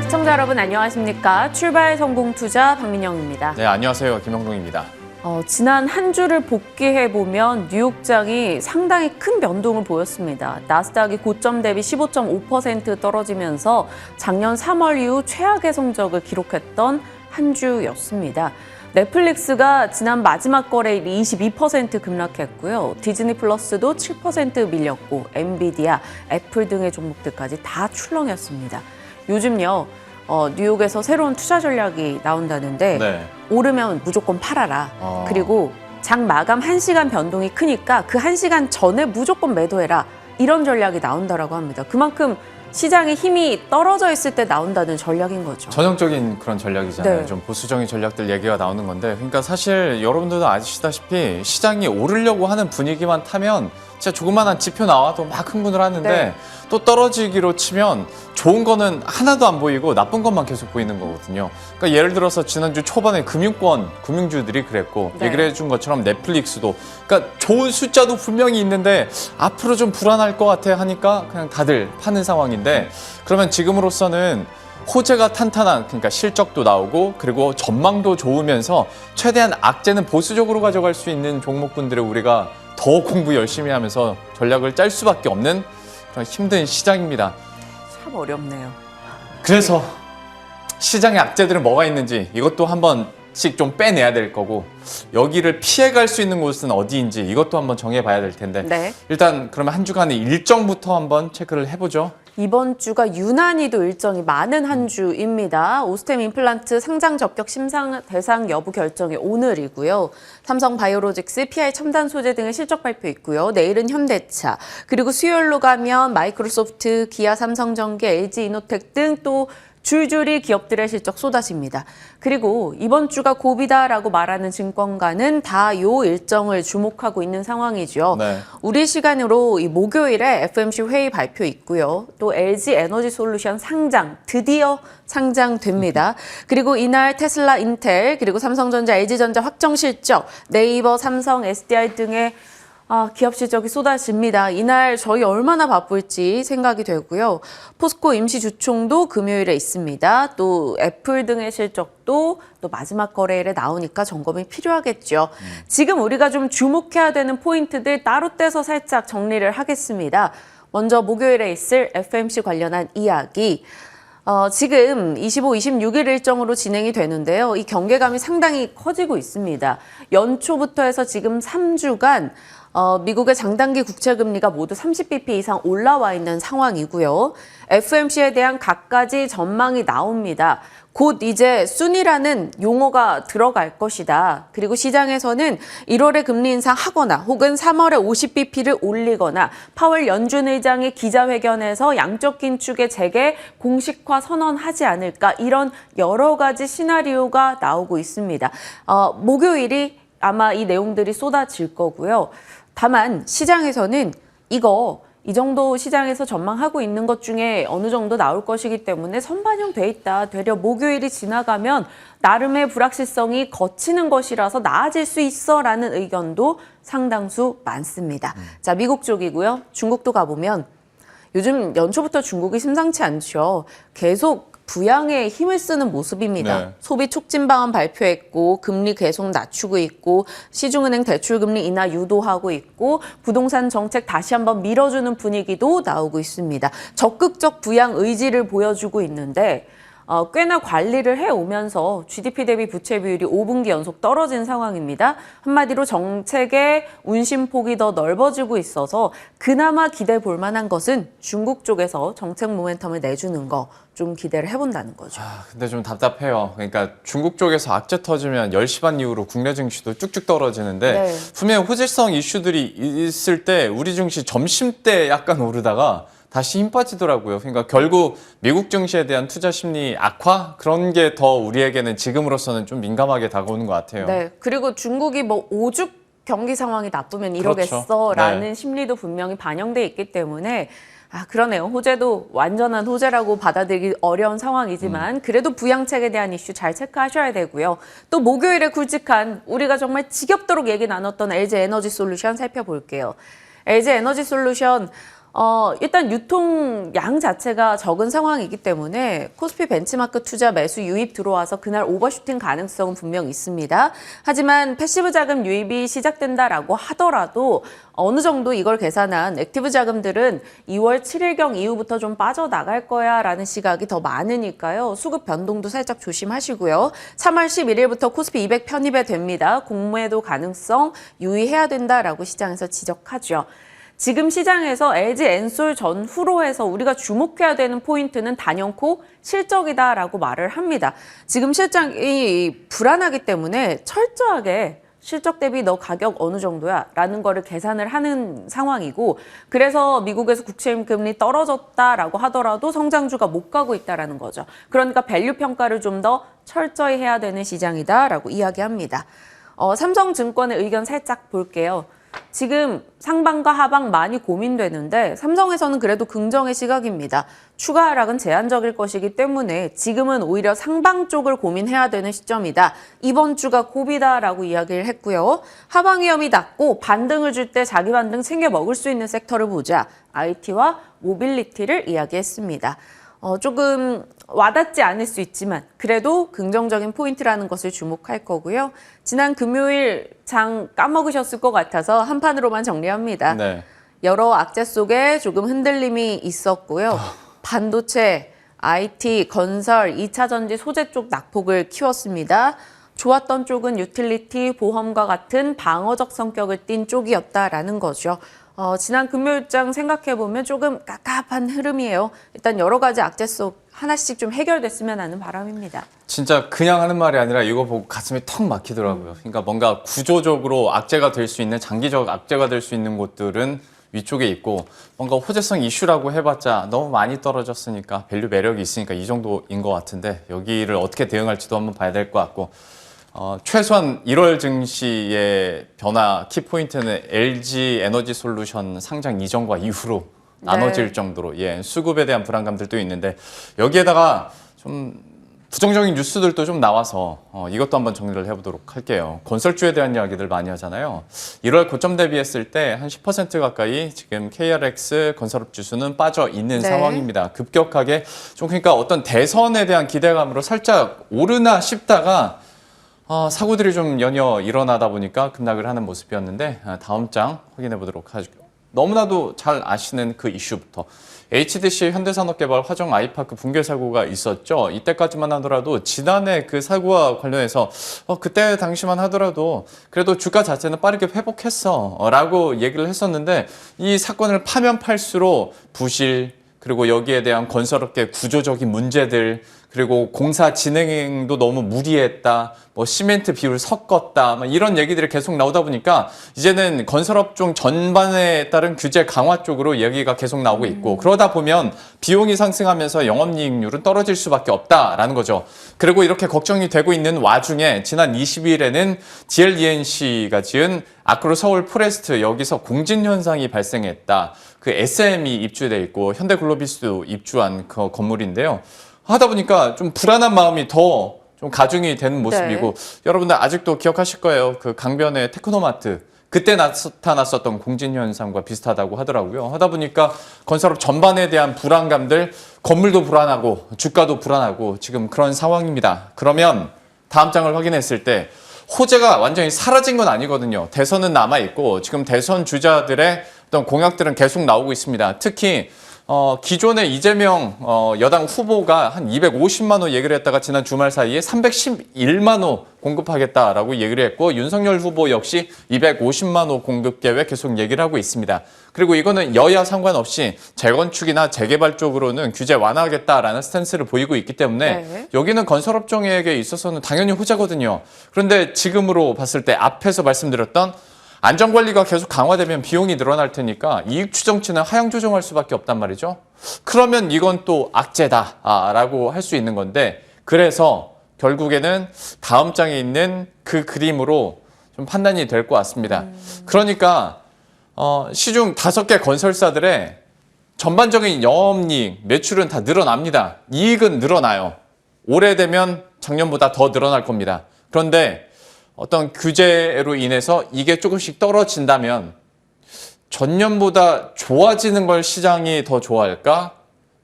시청자 여러분 안녕하십니까? 출발 성공 투자 박민영입니다. 네, 안녕하세요. 김영동입니다. 지난 한 주를 복귀해보면 뉴욕장이 상당히 큰 변동을 보였습니다. 나스닥이 고점 대비 15.5% 떨어지면서 작년 3월 이후 최악의 성적을 기록했던 한 주였습니다. 넷플릭스가 지난 마지막 거래일 22% 급락했고요. 디즈니 플러스도 7% 밀렸고 엔비디아, 애플 등의 종목들까지 다 출렁였습니다. 요즘요. 뉴욕에서 새로운 투자 전략이 나온다는데 네. 오르면 무조건 팔아라. 그리고 장 마감 1시간 변동이 크니까 그 1시간 전에 무조건 매도해라. 이런 전략이 나온다라고 합니다. 그만큼 시장의 힘이 떨어져 있을 때 나온다는 전략인 거죠. 전형적인 그런 전략이잖아요. 네. 좀 보수적인 전략들 얘기가 나오는 건데, 그러니까 사실 여러분들도 아시다시피 시장이 오르려고 하는 분위기만 타면 진짜 조그만한 지표 나와도 막 흥분을 하는데 네. 또 떨어지기로 치면 좋은 거는 하나도 안 보이고 나쁜 것만 계속 보이는 거거든요. 그러니까 예를 들어서 지난주 초반에 금융주들이 그랬고 네. 얘기를 해준 것처럼 넷플릭스도 그러니까 좋은 숫자도 분명히 있는데 앞으로 좀 불안할 것 같아 하니까 그냥 다들 파는 상황인데, 그러면 지금으로서는 호재가 탄탄한, 그러니까 실적도 나오고 그리고 전망도 좋으면서 최대한 악재는 보수적으로 가져갈 수 있는 종목군들을 우리가 더 공부 열심히 하면서 전략을 짤 수밖에 없는 그런 힘든 시장입니다. 참 어렵네요. 그래서 시장의 악재들은 뭐가 있는지 이것도 한 번씩 좀 빼내야 될 거고, 여기를 피해갈 수 있는 곳은 어디인지 이것도 한번 정해봐야 될 텐데 네. 일단 그러면 한 주간의 일정부터 한번 체크를 해보죠. 이번 주가 유난히도 일정이 많은 한 주입니다. 오스템 임플란트 상장 적격 심사 대상 여부 결정이 오늘이고요. 삼성 바이오로직스, PI 첨단 소재 등의 실적 발표 있고요. 내일은 현대차, 그리고 수요일로 가면 마이크로소프트, 기아, 삼성전기, LG 이노텍 등 또 줄줄이 기업들의 실적 쏟아집니다. 그리고 이번 주가 고비다라고 말하는 증권가는 다 요 일정을 주목하고 있는 상황이죠. 네. 우리 시간으로 이 목요일에 FMC 회의 발표 있고요. 또 LG 에너지 솔루션 상장, 드디어 상장됩니다. 그리고 이날 테슬라, 인텔, 그리고 삼성전자, LG전자 확정 실적, 네이버, 삼성, SDI 등의 기업 실적이 쏟아집니다. 이날 저희 얼마나 바쁠지 생각이 되고요. 포스코 임시 주총도 금요일에 있습니다. 또 애플 등의 실적도 또 마지막 거래일에 나오니까 점검이 필요하겠죠. 지금 우리가 좀 주목해야 되는 포인트들 따로 떼서 살짝 정리를 하겠습니다. 먼저 목요일에 있을 FMC 관련한 이야기. 지금 25, 26일 일정으로 진행이 되는데요. 이 경계감이 상당히 커지고 있습니다. 연초부터 해서 지금 3주간 미국의 장단기 국채금리가 모두 30bp 이상 올라와 있는 상황이고요. FMC에 대한 갖가지 전망이 나옵니다. 곧 이제 순이라는 용어가 들어갈 것이다. 그리고 시장에서는 1월에 금리 인상하거나 혹은 3월에 50bp를 올리거나 파월 연준 의장의 기자회견에서 양적 긴축의 재개 공식화 선언하지 않을까, 이런 여러 가지 시나리오가 나오고 있습니다. 목요일이 아마 이 내용들이 쏟아질 거고요. 다만 시장에서는 이 정도 시장에서 전망하고 있는 것 중에 어느 정도 나올 것이기 때문에 선반영돼 있다. 되려 목요일이 지나가면 나름의 불확실성이 거치는 것이라서 나아질 수 있어라는 의견도 상당수 많습니다. 자, 미국 쪽이고요. 중국도 가보면 요즘 연초부터 중국이 심상치 않죠. 계속 부양에 힘을 쓰는 모습입니다. 네. 소비 촉진 방안 발표했고 금리 계속 낮추고 있고 시중은행 대출금리 인하 유도하고 있고 부동산 정책 다시 한번 밀어주는 분위기도 나오고 있습니다. 적극적 부양 의지를 보여주고 있는데 꽤나 관리를 해오면서 GDP 대비 부채 비율이 5분기 연속 떨어진 상황입니다. 한마디로 정책의 운심폭이 더 넓어지고 있어서 그나마 기대해 볼 만한 것은 중국 쪽에서 정책 모멘텀을 내주는 거 좀 기대를 해본다는 거죠. 근데 좀 답답해요. 그러니까 중국 쪽에서 악재 터지면 10시 반 이후로 국내 증시도 쭉쭉 떨어지는데 네. 분명히 호재성 이슈들이 있을 때 우리 증시 점심때 약간 오르다가 다시 힘 빠지더라고요. 그러니까 결국 미국 증시에 대한 투자 심리 악화, 그런 게 더 우리에게는 지금으로서는 좀 민감하게 다가오는 것 같아요. 네. 그리고 중국이 뭐 오죽 경기 상황이 나쁘면 이러겠어라는 그렇죠. 네. 심리도 분명히 반영돼 있기 때문에 그러네요. 호재도 완전한 호재라고 받아들이기 어려운 상황이지만 그래도 부양책에 대한 이슈 잘 체크하셔야 되고요. 또 목요일에 굵직한 우리가 정말 지겹도록 얘기 나눴던 LG 에너지 솔루션 살펴볼게요. LG 에너지 솔루션 일단 유통량 자체가 적은 상황이기 때문에 코스피 벤치마크 투자 매수 유입 들어와서 그날 오버슈팅 가능성은 분명 있습니다. 하지만 패시브 자금 유입이 시작된다라고 하더라도 어느 정도 이걸 계산한 액티브 자금들은 2월 7일경 이후부터 좀 빠져나갈 거야 라는 시각이 더 많으니까요. 수급 변동도 살짝 조심하시고요. 3월 11일부터 코스피 200 편입에 됩니다. 공매도 가능성 유의해야 된다라고 시장에서 지적하죠. 지금 시장에서 LG 엔솔 전후로 해서 우리가 주목해야 되는 포인트는 단연코 실적이다라고 말을 합니다. 지금 실적이 불안하기 때문에 철저하게 실적 대비 너 가격 어느 정도야? 라는 거를 계산을 하는 상황이고 그래서 미국에서 국채 금리 떨어졌다라고 하더라도 성장주가 못 가고 있다라는 거죠. 그러니까 밸류 평가를 좀 더 철저히 해야 되는 시장이다라고 이야기합니다. 삼성증권의 의견 살짝 볼게요. 지금 상방과 하방 많이 고민되는데 삼성에서는 그래도 긍정의 시각입니다. 추가 하락은 제한적일 것이기 때문에 지금은 오히려 상방 쪽을 고민해야 되는 시점이다. 이번 주가 고비다라고 이야기를 했고요. 하방 위험이 낮고 반등을 줄 때 자기 반등 챙겨 먹을 수 있는 섹터를 보자. IT와 모빌리티를 이야기했습니다. 조금 와닿지 않을 수 있지만 그래도 긍정적인 포인트라는 것을 주목할 거고요. 지난 금요일 장 까먹으셨을 것 같아서 한 판으로만 정리합니다. 네. 여러 악재 속에 조금 흔들림이 있었고요. 반도체, IT, 건설, 2차 전지, 소재 쪽 낙폭을 키웠습니다. 좋았던 쪽은 유틸리티, 보험과 같은 방어적 성격을 띤 쪽이었다라는 거죠. 지난 금요일장 생각해보면 조금 깝깝한 흐름이에요. 일단 여러 가지 악재 속 하나씩 좀 해결됐으면 하는 바람입니다. 진짜 그냥 하는 말이 아니라 이거 보고 가슴이 턱 막히더라고요. 그러니까 뭔가 구조적으로 악재가 될 수 있는 장기적 악재가 될 수 있는 곳들은 위쪽에 있고 뭔가 호재성 이슈라고 해봤자 너무 많이 떨어졌으니까 밸류 매력이 있으니까 이 정도인 것 같은데 여기를 어떻게 대응할지도 한번 봐야 될 것 같고 최소한 1월 증시의 변화 키포인트는 LG 에너지 솔루션 상장 이전과 이후로 나눠질 정도로 수급에 대한 불안감들도 있는데 여기에다가 좀 부정적인 뉴스들도 좀 나와서 이것도 한번 정리를 해보도록 할게요. 건설주에 대한 이야기들 많이 하잖아요. 1월 고점 대비했을 때 한 10% 가까이 지금 KRX 건설업 지수는 빠져 있는 상황입니다. 급격하게 좀 그러니까 어떤 대선에 대한 기대감으로 살짝 오르나 싶다가 사고들이 좀 연이어 일어나다 보니까 급락을 하는 모습이었는데 다음 장 확인해 보도록 하죠. 너무나도 잘 아시는 그 이슈부터 HDC 현대산업개발 화정 아이파크 붕괴 사고가 있었죠. 이때까지만 하더라도 지난해 그 사고와 관련해서 그때 당시만 하더라도 그래도 주가 자체는 빠르게 회복했어 라고 얘기를 했었는데 이 사건을 파면 팔수록 부실 그리고 여기에 대한 건설업계 구조적인 문제들 그리고 공사 진행도 너무 무리했다, 뭐 시멘트 비율 섞었다, 이런 얘기들이 계속 나오다 보니까 이제는 건설업종 전반에 따른 규제 강화 쪽으로 얘기가 계속 나오고 있고 그러다 보면 비용이 상승하면서 영업이익률은 떨어질 수밖에 없다라는 거죠. 그리고 이렇게 걱정이 되고 있는 와중에 지난 22일에는 DLENC가 지은 아크로 서울 포레스트 여기서 공진 현상이 발생했다. 그 SM이 입주돼 있고 현대글로비스도 입주한 그 건물인데요. 하다 보니까 좀 불안한 마음이 더 좀 가중이 되는 모습이고 여러분들 아직도 기억하실 거예요. 그 강변의 테크노마트 그때 나타났었던 공진 현상과 비슷하다고 하더라고요. 하다 보니까 건설업 전반에 대한 불안감들 건물도 불안하고 주가도 불안하고 지금 그런 상황입니다. 그러면 다음 장을 확인했을 때 호재가 완전히 사라진 건 아니거든요. 대선은 남아있고 지금 대선 주자들의 어떤 공약들은 계속 나오고 있습니다. 특히 기존의 이재명 여당 후보가 한 250만 호 얘기를 했다가 지난 주말 사이에 311만 호 공급하겠다라고 얘기를 했고 윤석열 후보 역시 250만 호 공급 계획 계속 얘기를 하고 있습니다. 그리고 이거는 여야 상관없이 재건축이나 재개발 쪽으로는 규제 완화하겠다라는 스탠스를 보이고 있기 때문에 여기는 건설업종에게 있어서는 당연히 호재거든요. 그런데 지금으로 봤을 때 앞에서 말씀드렸던 안전관리가 계속 강화되면 비용이 늘어날 테니까 이익 추정치는 하향 조정할 수밖에 없단 말이죠. 그러면 이건 또 악재다라고 할 수 있는 건데 그래서 결국에는 다음 장에 있는 그 그림으로 좀 판단이 될 것 같습니다. 그러니까 시중 5개 건설사들의 전반적인 영업이익, 매출은 다 늘어납니다. 이익은 늘어나요. 올해 되면 작년보다 더 늘어날 겁니다. 그런데 어떤 규제로 인해서 이게 조금씩 떨어진다면 전년보다 좋아지는 걸 시장이 더 좋아할까?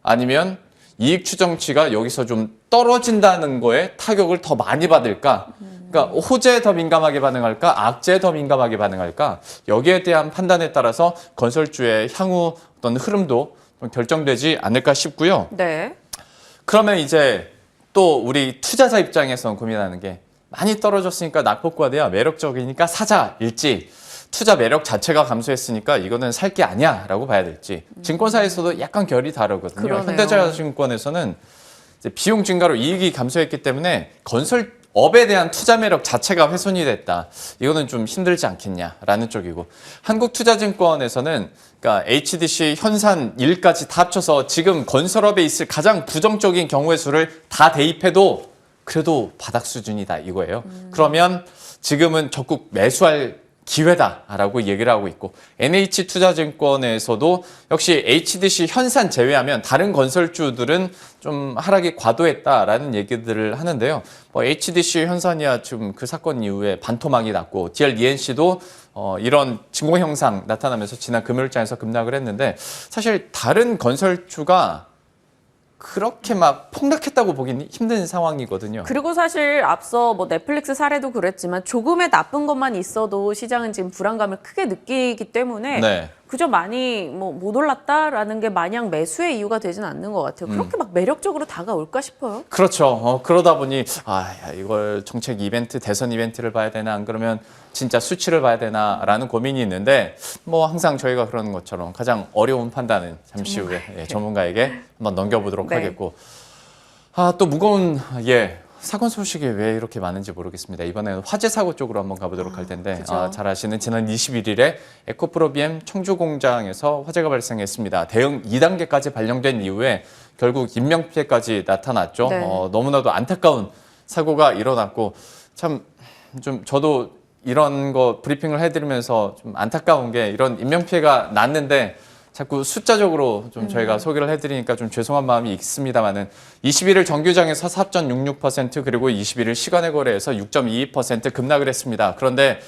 아니면 이익 추정치가 여기서 좀 떨어진다는 거에 타격을 더 많이 받을까? 그러니까 호재에 더 민감하게 반응할까? 악재에 더 민감하게 반응할까? 여기에 대한 판단에 따라서 건설주의 향후 어떤 흐름도 좀 결정되지 않을까 싶고요. 네. 그러면 이제 또 우리 투자자 입장에서 고민하는 게 많이 떨어졌으니까 낙폭과대야 매력적이니까 사자일지 투자 매력 자체가 감소했으니까 이거는 살 게 아니야 라고 봐야 될지 증권사에서도 약간 결이 다르거든요. 그러네요. 현대자산증권에서는 이제 비용 증가로 이익이 감소했기 때문에 건설업에 대한 투자 매력 자체가 훼손이 됐다. 이거는 좀 힘들지 않겠냐라는 쪽이고 한국투자증권에서는 그러니까 HDC, 현산, 일까지 다 합쳐서 지금 건설업에 있을 가장 부정적인 경우의 수를 다 대입해도 그래도 바닥 수준이다 이거예요. 그러면 지금은 적극 매수할 기회다라고 얘기를 하고 있고 NH투자증권에서도 역시 HDC 현산 제외하면 다른 건설주들은 좀 하락이 과도했다라는 얘기들을 하는데요. 뭐 HDC 현산이야 지금 그 사건 이후에 반토막이 났고 DLENC도 이런 증공 형상 나타나면서 지난 금요일장에서 급락을 했는데 사실 다른 건설주가 그렇게 막 폭락했다고 보기는 힘든 상황이거든요. 그리고 사실 앞서 뭐 넷플릭스 사례도 그랬지만 조금의 나쁜 것만 있어도 시장은 지금 불안감을 크게 느끼기 때문에 네. 그저 많이 뭐 못 올랐다라는 게 마냥 매수의 이유가 되진 않는 것 같아요. 그렇게 막 매력적으로 다가올까 싶어요. 그렇죠. 그러다 보니 이걸 정책 이벤트, 대선 이벤트를 봐야 되나 안 그러면 진짜 수치를 봐야 되나라는 고민이 있는데 뭐 항상 저희가 그러는 것처럼 가장 어려운 판단은 잠시 후에 전문가에게 한번 넘겨보도록 네. 하겠고 또 무거운 사건 소식이 왜 이렇게 많은지 모르겠습니다. 이번에는 화재 사고 쪽으로 한번 가보도록 할 텐데 그죠. 잘 아시는 지난 21일에 에코프로비엠 청주 공장에서 화재가 발생했습니다. 대응 2단계까지 발령된 이후에 결국 인명피해까지 나타났죠. 네. 너무나도 안타까운 사고가 일어났고 참 좀 저도 이런 거 브리핑을 해드리면서 좀 안타까운 게 이런 인명피해가 났는데 자꾸 숫자적으로 좀 저희가 소개를 해드리니까 좀 죄송한 마음이 있습니다만은 21일 정규장에서 4.66% 그리고 21일 시간의 거래에서 6.22% 급락을 했습니다. 그런데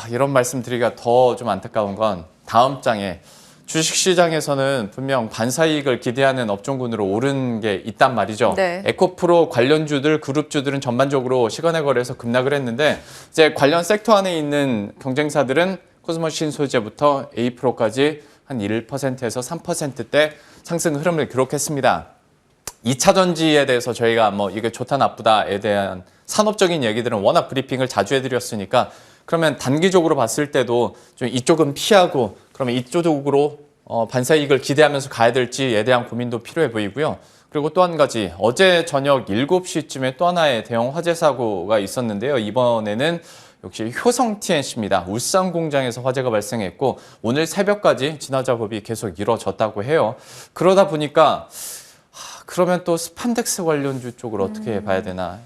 이런 말씀 드리기가 더 좀 안타까운 건 다음 장에 주식시장에서는 분명 반사이익을 기대하는 업종군으로 오른 게 있단 말이죠. 네. 에코프로 관련주들, 그룹주들은 전반적으로 시간의 거래에서 급락을 했는데 이제 관련 섹터 안에 있는 경쟁사들은 코스모신 소재부터 A프로까지 한 1%에서 3%대 상승 흐름을 기록했습니다. 2차 전지에 대해서 저희가 뭐 이게 좋다 나쁘다에 대한 산업적인 얘기들은 워낙 브리핑을 자주 해드렸으니까 그러면 단기적으로 봤을 때도 좀 이쪽은 피하고 그러면 이쪽으로 반사이익을 기대하면서 가야 될지에 대한 고민도 필요해 보이고요. 그리고 또 한 가지 어제 저녁 7시쯤에 또 하나의 대형 화재 사고가 있었는데요. 이번에는 역시 효성 TNC입니다. 울산 공장에서 화재가 발생했고 오늘 새벽까지 진화 작업이 계속 이루어졌다고 해요. 그러다 보니까 그러면 또 스판덱스 관련주 쪽을 어떻게 봐야 되나.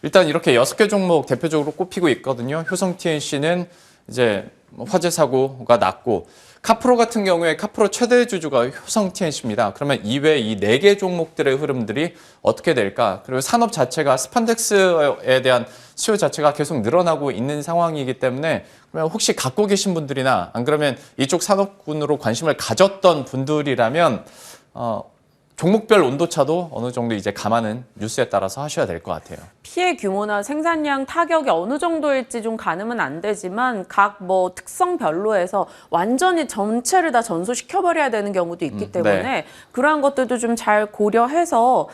일단 이렇게 6개 종목 대표적으로 꼽히고 있거든요. 효성 TNC는 이제 화재 사고가 났고 카프로 같은 경우에 카프로 최대 주주가 효성 TNC입니다. 그러면 이외 이 4개 종목들의 흐름들이 어떻게 될까? 그리고 산업 자체가 스판덱스에 대한 수요 자체가 계속 늘어나고 있는 상황이기 때문에 그러면 혹시 갖고 계신 분들이나 안 그러면 이쪽 산업군으로 관심을 가졌던 분들이라면 종목별 온도차도 어느 정도 이제 감안은 뉴스에 따라서 하셔야 될 것 같아요. 피해 규모나 생산량 타격이 어느 정도일지 좀 가늠은 안 되지만 각 뭐 특성별로 해서 완전히 전체를 다 전소시켜버려야 되는 경우도 있기 때문에 네. 그러한 것들도 좀 잘 고려해서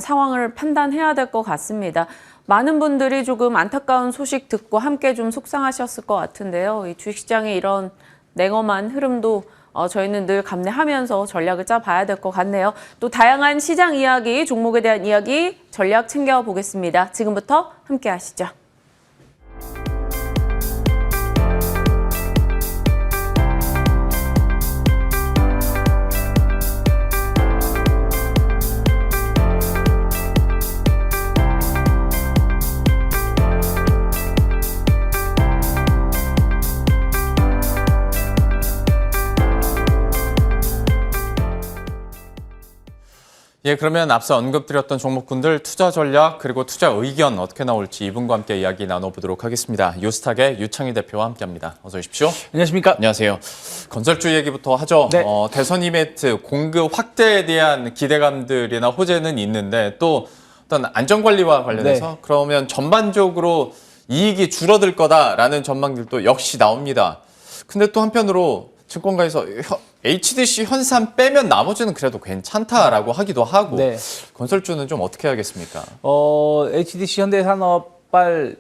상황을 판단해야 될 것 같습니다. 많은 분들이 조금 안타까운 소식 듣고 함께 좀 속상하셨을 것 같은데요. 이 주식시장의 이런 냉엄한 흐름도 저희는 늘 감내하면서 전략을 짜봐야 될 것 같네요. 또 다양한 시장 이야기, 종목에 대한 이야기, 전략 챙겨보겠습니다. 지금부터 함께 하시죠. 예, 그러면 앞서 언급드렸던 종목군들 투자 전략 그리고 투자 의견 어떻게 나올지 이분과 함께 이야기 나눠보도록 하겠습니다. 유스탁의 유창희 대표와 함께합니다. 어서 오십시오. 안녕하십니까? 안녕하세요. 건설주 얘기부터 하죠. 네. 대선 이벤트 공급 확대에 대한 기대감들이나 호재는 있는데 또 어떤 안전관리와 관련해서 네. 그러면 전반적으로 이익이 줄어들 거다라는 전망들도 역시 나옵니다. 근데 또 한편으로 증권가에서 HDC 현산 빼면 나머지는 그래도 괜찮다라고 하기도 하고 네. 건설주는 좀 어떻게 하겠습니까? HDC 현대산업발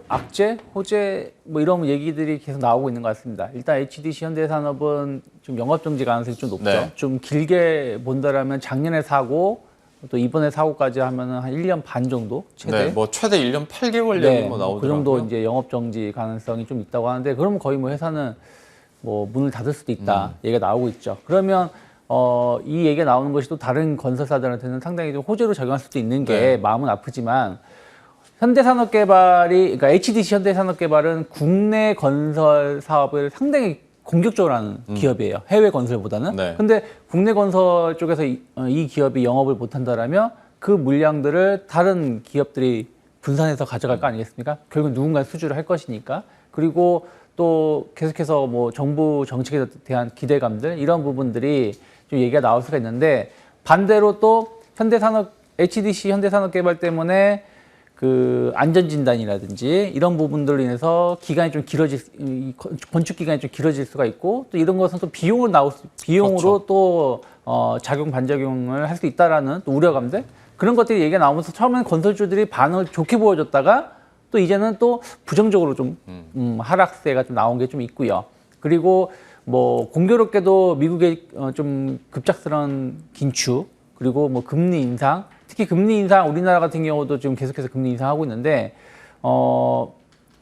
악재, 호재 이런 얘기들이 계속 나오고 있는 것 같습니다. 일단 HDC 현대산업은 좀 영업정지 가능성이 좀 높죠. 네. 좀 길게 본다라면 작년에 사고 또 이번에 사고까지 하면은 한 1년 반 정도 최대. 네, 최대 1년 8개월 얘기 나오더라고요. 그 정도 이제 영업정지 가능성이 좀 있다고 하는데 그러면 거의 회사는 문을 닫을 수도 있다 얘기가 나오고 있죠. 그러면 이 얘기가 나오는 것이 또 다른 건설사들한테는 상당히 좀 호재로 작용할 수도 있는 게 네. 마음은 아프지만 그러니까 HDC 현대산업개발은 국내 건설 사업을 상당히 공격적으로 하는 기업이에요. 해외 건설보다는. 네. 근데 국내 건설 쪽에서 이 기업이 영업을 못한다라면 그 물량들을 다른 기업들이 분산해서 가져갈 거 아니겠습니까? 결국 누군가 수주를 할 것이니까. 그리고 또 계속해서 정부 정책에 대한 기대감들 이런 부분들이 좀 얘기가 나올 수가 있는데 반대로 또 HDC 현대산업개발 때문에 그 안전진단이라든지 이런 부분들로 인해서 기간이 좀 건축 기간이 좀 길어질 수가 있고 또 이런 것은 또 비용으로 그렇죠. 또 작용 반작용을 할 수 있다라는 또 우려감들 그런 것들이 얘기가 나오면서 처음에는 건설주들이 반응을 좋게 보여줬다가 또 이제는 또 부정적으로 좀 하락세가 좀 나온 게 좀 있고요. 그리고 공교롭게도 미국의 좀 급작스러운 긴축 그리고 금리 인상 특히 금리 인상 우리나라 같은 경우도 지금 계속해서 금리 인상하고 있는데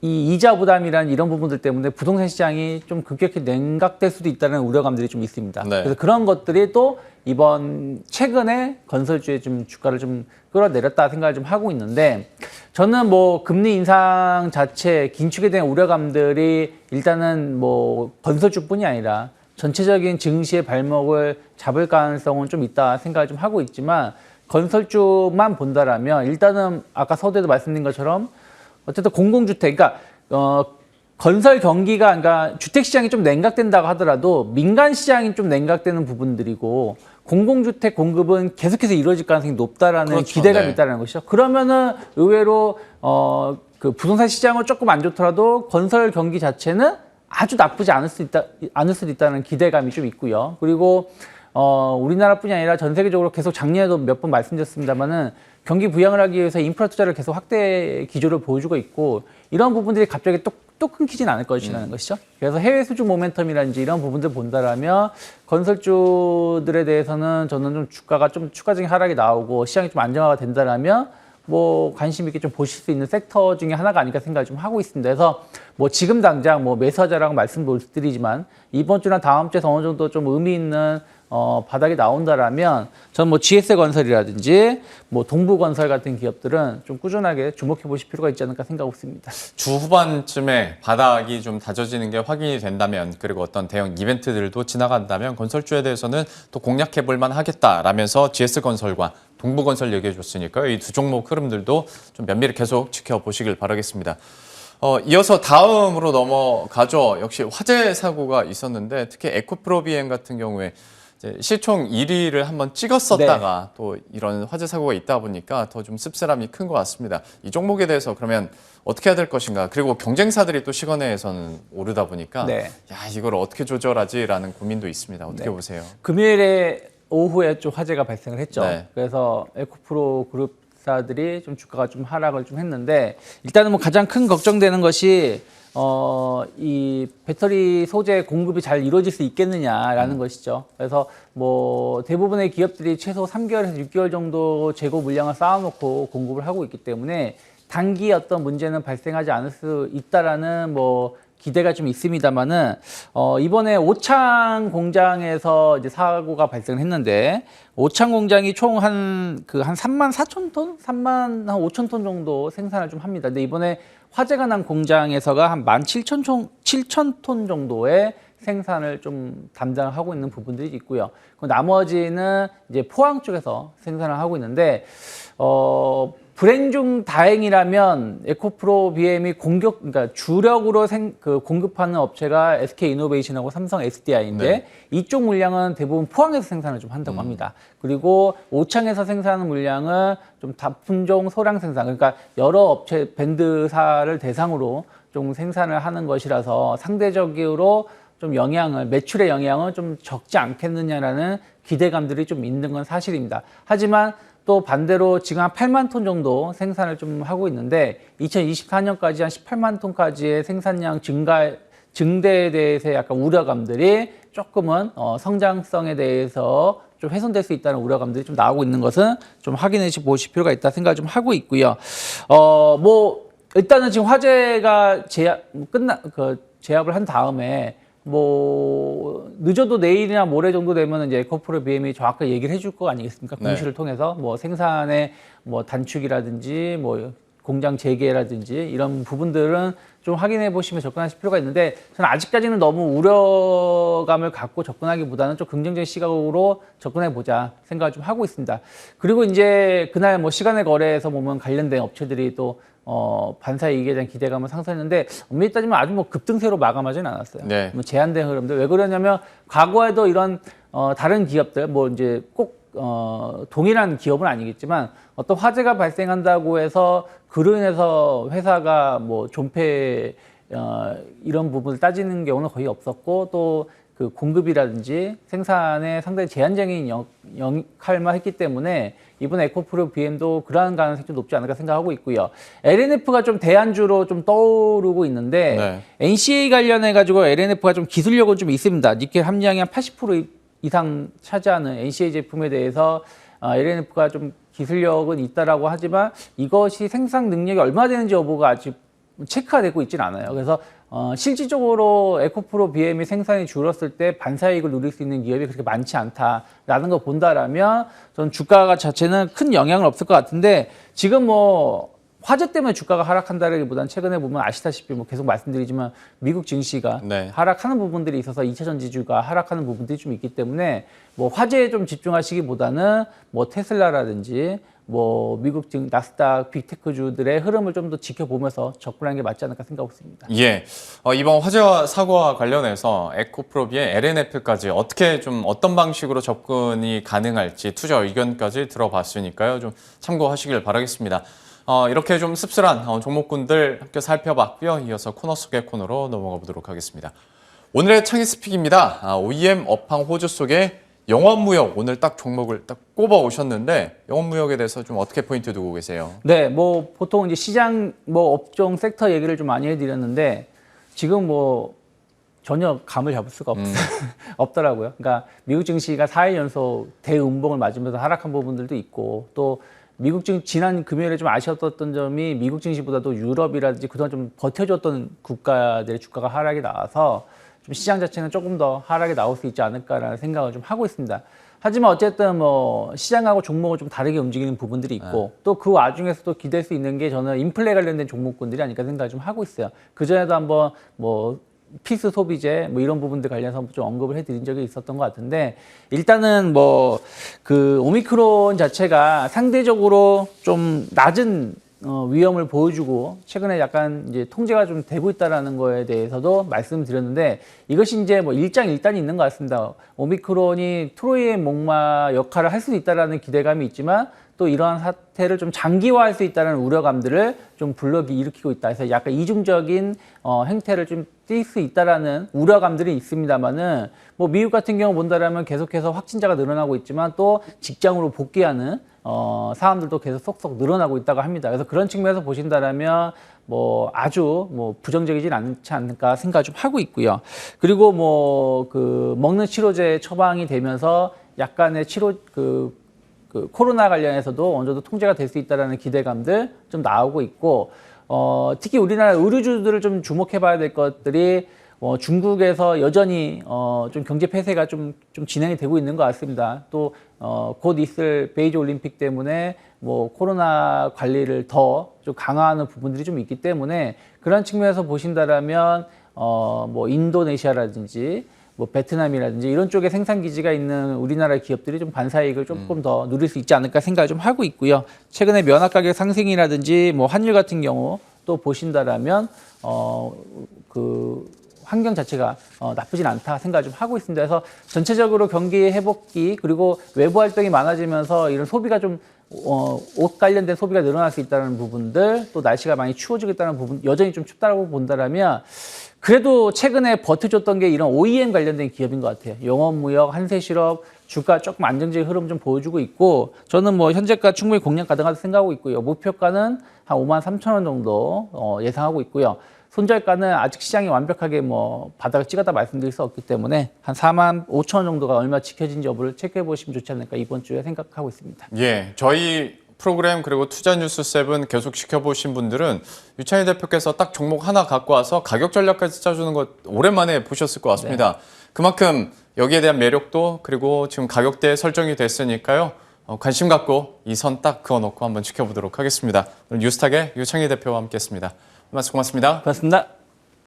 이 이자 부담이라는 이런 부분들 때문에 부동산 시장이 좀 급격히 냉각될 수도 있다는 우려감들이 좀 있습니다. 네. 그래서 그런 것들이 또 이번 최근에 건설주의 좀 주가를 좀 끌어내렸다 생각을 좀 하고 있는데 저는 금리 인상 자체 긴축에 대한 우려감들이 일단은 건설주뿐이 아니라 전체적인 증시의 발목을 잡을 가능성은 좀 있다 생각을 좀 하고 있지만 건설주만 본다라면 일단은 아까 서두에도 말씀드린 것처럼 어쨌든 공공주택, 그러니까 건설 경기가 그러니까 주택 시장이 좀 냉각된다고 하더라도 민간 시장이 좀 냉각되는 부분들이고 공공주택 공급은 계속해서 이루어질 가능성이 높다라는 그렇죠. 기대감이 네. 있다는 것이죠. 그러면은 의외로 그 부동산 시장은 조금 안 좋더라도 건설 경기 자체는 아주 나쁘지 않을 수도 있다는 기대감이 좀 있고요. 그리고 우리나라뿐이 아니라 전 세계적으로 계속 작년에도 몇 번 말씀드렸습니다만은 경기 부양을 하기 위해서 인프라 투자를 계속 확대 기조를 보여주고 있고 이런 부분들이 갑자기 또 끊기진 않을 것이라는 것이죠. 그래서 해외 수주 모멘텀이라든지 이런 부분들 본다라면 건설주들에 대해서는 저는 좀 주가가 좀 추가적인 하락이 나오고 시장이 좀 안정화가 된다라면 관심 있게 좀 보실 수 있는 섹터 중에 하나가 아닐까 생각을 좀 하고 있습니다. 그래서 지금 당장 매수하자라고 말씀 못 드리지만 이번 주나 다음 주에서 어느 정도 좀 의미 있는 바닥이 나온다라면 저는 GS건설이라든지 동부건설 같은 기업들은 좀 꾸준하게 주목해 보실 필요가 있지 않을까 생각하고 있습니다. 주 후반쯤에 바닥이 좀 다져지는 게 확인이 된다면 그리고 어떤 대형 이벤트들도 지나간다면 건설주에 대해서는 또 공략해 볼 만하겠다라면서 GS건설과 동부건설 얘기해 줬으니까요. 이 두 종목 흐름들도 좀 면밀히 계속 지켜보시길 바라겠습니다. 이어서 다음으로 넘어가죠. 역시 화재 사고가 있었는데 특히 에코프로비엔 같은 경우에 이제 시총 1위를 한번 찍었었다가 또 이런 화재 사고가 있다 보니까 더 좀 씁쓸함이 큰 것 같습니다. 이 종목에 대해서 그러면 어떻게 해야 될 것인가? 그리고 경쟁사들이 또 시간외에서는 오르다 보니까 이걸 어떻게 조절하지라는 고민도 있습니다. 어떻게 보세요? 금요일에 오후에 좀 화재가 발생을 했죠. 네. 그래서 에코프로 그룹사들이 좀 주가가 좀 하락을 좀 했는데 일단은 가장 큰 걱정되는 것이 이 배터리 소재 공급이 잘 이루어질 수 있겠느냐라는 것이죠. 그래서 대부분의 기업들이 최소 3개월에서 6개월 정도 재고 물량을 쌓아놓고 공급을 하고 있기 때문에 단기 어떤 문제는 발생하지 않을 수 있다라는 기대가 좀 있습니다만은 이번에 오창 공장에서 이제 사고가 발생했는데 오창 공장이 총 한 3만 4천 톤, 3만 한 5천 톤 정도 생산을 좀 합니다. 근데 이번에 화재가 난 공장에서가 한 17,000톤 정도의 생산을 좀 담당하고 있는 부분들이 있고요. 그 나머지는 이제 포항 쪽에서 생산을 하고 있는데, 불행 중 다행이라면 에코프로 BM이 그러니까 주력으로 공급하는 업체가 SK 이노베이션하고 삼성 SDI인데 네. 이쪽 물량은 대부분 포항에서 생산을 좀 한다고 합니다. 그리고 오창에서 생산하는 물량은 좀 다품종 소량 생산, 그러니까 여러 업체 밴드사를 대상으로 좀 생산을 하는 것이라서 상대적으로 좀 매출의 영향은 좀 적지 않겠느냐라는 기대감들이 좀 있는 건 사실입니다. 하지만 또 반대로 지금 한 8만 톤 정도 생산을 좀 하고 있는데 2024년까지 한 18만 톤까지의 생산량 증대에 대해서 약간 우려감들이 조금은 성장성에 대해서 좀 훼손될 수 있다는 우려감들이 좀 나오고 있는 것은 좀 확인해 보실 필요가 있다 생각을 좀 하고 있고요. 일단은 지금 화재가 제압을 한 다음에 늦어도 내일이나 모레 정도 되면 이제 에코프로 BM이 정확하게 얘기를 해줄 거 아니겠습니까? 공시를 통해서 생산의 단축이라든지 공장 재개라든지 이런 부분들은 좀 확인해 보시면 접근하실 필요가 있는데 저는 아직까지는 너무 우려감을 갖고 접근하기보다는 좀 긍정적인 시각으로 접근해 보자 생각을 좀 하고 있습니다. 그리고 이제 그날 시간의 거래에서 보면 관련된 업체들이 또 반사 이익에 대한 기대감을 상승했는데 엄밀히 따지면 아주 급등세로 마감하지는 않았어요. 네. 제한된 흐름들. 왜 그러냐면 과거에도 이런 다른 기업들 이제 꼭 동일한 기업은 아니겠지만 어떤 화재가 발생한다고 해서 그로 인해서 회사가 존폐 이런 부분을 따지는 경우는 거의 없었고 또 그 공급이라든지 생산에 상당히 제한적인 역할만 했기 때문에 이번 에코프로 BM도 그러한 가능성이 좀 높지 않을까 생각하고 있고요. LNF가 좀 대안주로 좀 떠오르고 있는데 네. NCA 관련해 가지고 LNF가 좀 기술력은 좀 있습니다. 니켈 함량이 한 80% 이상 차지하는 NCA 제품에 대해서 LNF가 좀 기술력은 있다라고 하지만 이것이 생산 능력이 얼마 되는지 여부가 아직 체크가 되고 있지는 않아요. 그래서 실질적으로 에코프로 BM이 생산이 줄었을 때 반사이익을 누릴 수 있는 기업이 그렇게 많지 않다라는 걸 본다라면 전 주가 자체는 큰 영향은 없을 것 같은데 지금 화재 때문에 주가가 하락한다라기보다는 최근에 보면 아시다시피 계속 말씀드리지만 미국 증시가 네. 하락하는 부분들이 있어서 2차 전지주가 하락하는 부분들이 좀 있기 때문에 화재에 좀 집중하시기보다는 테슬라라든지 미국 나스닥 빅테크주들의 흐름을 좀 더 지켜보면서 접근하는 게 맞지 않을까 생각하고 있습니다. 예. 이번 화재와 사고와 관련해서 에코프로비의 LNF까지 어떤 방식으로 접근이 가능할지 투자 의견까지 들어봤으니까요. 좀 참고하시길 바라겠습니다. 이렇게 좀 씁쓸한 종목군들 함께 살펴봤고요. 이어서 코너 속의 코너로 넘어가 보도록 하겠습니다. 오늘의 창의 스픽입니다. OEM 업황 호주 속에 영업무역 오늘 딱 종목을 딱 꼽아 오셨는데 영업무역에 대해서 좀 어떻게 포인트 두고 계세요? 네, 보통 이제 시장 업종 섹터 얘기를 좀 많이 해드렸는데 지금 전혀 감을 잡을 수가 없더라고요. 그러니까 미국 증시가 4일 연속 대음봉을 맞으면서 하락한 부분들도 있고 또 미국 지난 금요일에 좀 아쉬웠던 점이 미국 증시보다도 유럽이라든지 그동안 좀 버텨줬던 국가들의 주가가 하락이 나와서 좀 시장 자체는 조금 더 하락이 나올 수 있지 않을까라는 생각을 좀 하고 있습니다. 하지만 어쨌든 시장하고 종목을 좀 다르게 움직이는 부분들이 있고 또 그 와중에서도 기댈 수 있는 게 저는 인플레 관련된 종목군들이 아닐까 생각을 좀 하고 있어요. 그전에도 한번 필수 소비재 이런 부분들 관련해서 좀 언급을 해드린 적이 있었던 것 같은데 일단은 그 오미크론 자체가 상대적으로 좀 낮은 위험을 보여주고 최근에 약간 이제 통제가 좀 되고 있다라는 거에 대해서도 말씀드렸는데 이것이 이제 일장일단이 있는 것 같습니다. 오미크론이 트로이의 목마 역할을 할 수 있다라는 기대감이 있지만 또 이러한 사태를 좀 장기화할 수 있다는 우려감들을 좀 일으키고 있다. 그래서 약간 이중적인 행태를 좀 띌 수 있다라는 우려감들이 있습니다만은 미국 같은 경우 본다라면 계속해서 확진자가 늘어나고 있지만 또 직장으로 복귀하는 사람들도 계속 속속 늘어나고 있다고 합니다. 그래서 그런 측면에서 보신다라면 아주 부정적이진 않지 않을까 생각 좀 하고 있고요. 그리고 그 먹는 치료제 처방이 되면서 약간의 그 코로나 관련해서도 어느 정도 통제가 될 수 있다라는 기대감들 좀 나오고 있고 특히 우리나라 의료주들을 좀 주목해 봐야 될 것들이 중국에서 여전히 좀 경제 폐쇄가 좀 진행이 되고 있는 것 같습니다. 또 곧 있을 베이징 올림픽 때문에 코로나 관리를 더 좀 강화하는 부분들이 좀 있기 때문에 그런 측면에서 보신다라면 뭐 인도네시아라든지 뭐 베트남이라든지 이런 쪽에 생산 기지가 있는 우리나라 기업들이 좀 반사이익을 조금 더 누릴 수 있지 않을까 생각을 좀 하고 있고요. 최근에 면화 가격 상승이라든지 뭐 환율 같은 경우 또 보신다라면 그 환경 자체가 나쁘진 않다 생각을 좀 하고 있습니다. 그래서 전체적으로 경기 회복기 그리고 외부 활동이 많아지면서 이런 소비가 좀 옷 관련된 소비가 늘어날 수 있다는 부분들, 또 날씨가 많이 추워지겠다는 부분, 여전히 좀 춥다라고 본다라면 그래도 최근에 버텨줬던 게 이런 OEM 관련된 기업인 것 같아요. 영업무역, 한세실업, 주가 조금 안정적인 흐름 좀 보여주고 있고, 저는 뭐 현재가 충분히 공략 가능하다 생각하고 있고요. 목표가는 한 53,000원 정도 예상하고 있고요. 손절가는 아직 시장이 완벽하게 뭐 바닥을 찍었다 말씀드릴 수 없기 때문에 한 45,000원 정도가 얼마 지켜진지 여부를 체크해 보시면 좋지 않을까 이번 주에 생각하고 있습니다. 예, 저희 프로그램 그리고 투자뉴스 7 계속 지켜보신 분들은 유창희 대표께서 딱 종목 하나 갖고 와서 가격 전략까지 짜주는 것 오랜만에 보셨을 것 같습니다. 네. 그만큼 여기에 대한 매력도 그리고 지금 가격대 설정이 됐으니까요. 관심 갖고 이 선 딱 그어놓고 한번 지켜보도록 하겠습니다. 오늘 뉴스탁의 유창희 대표와 함께했습니다. 말씀 고맙습니다. 고맙습니다.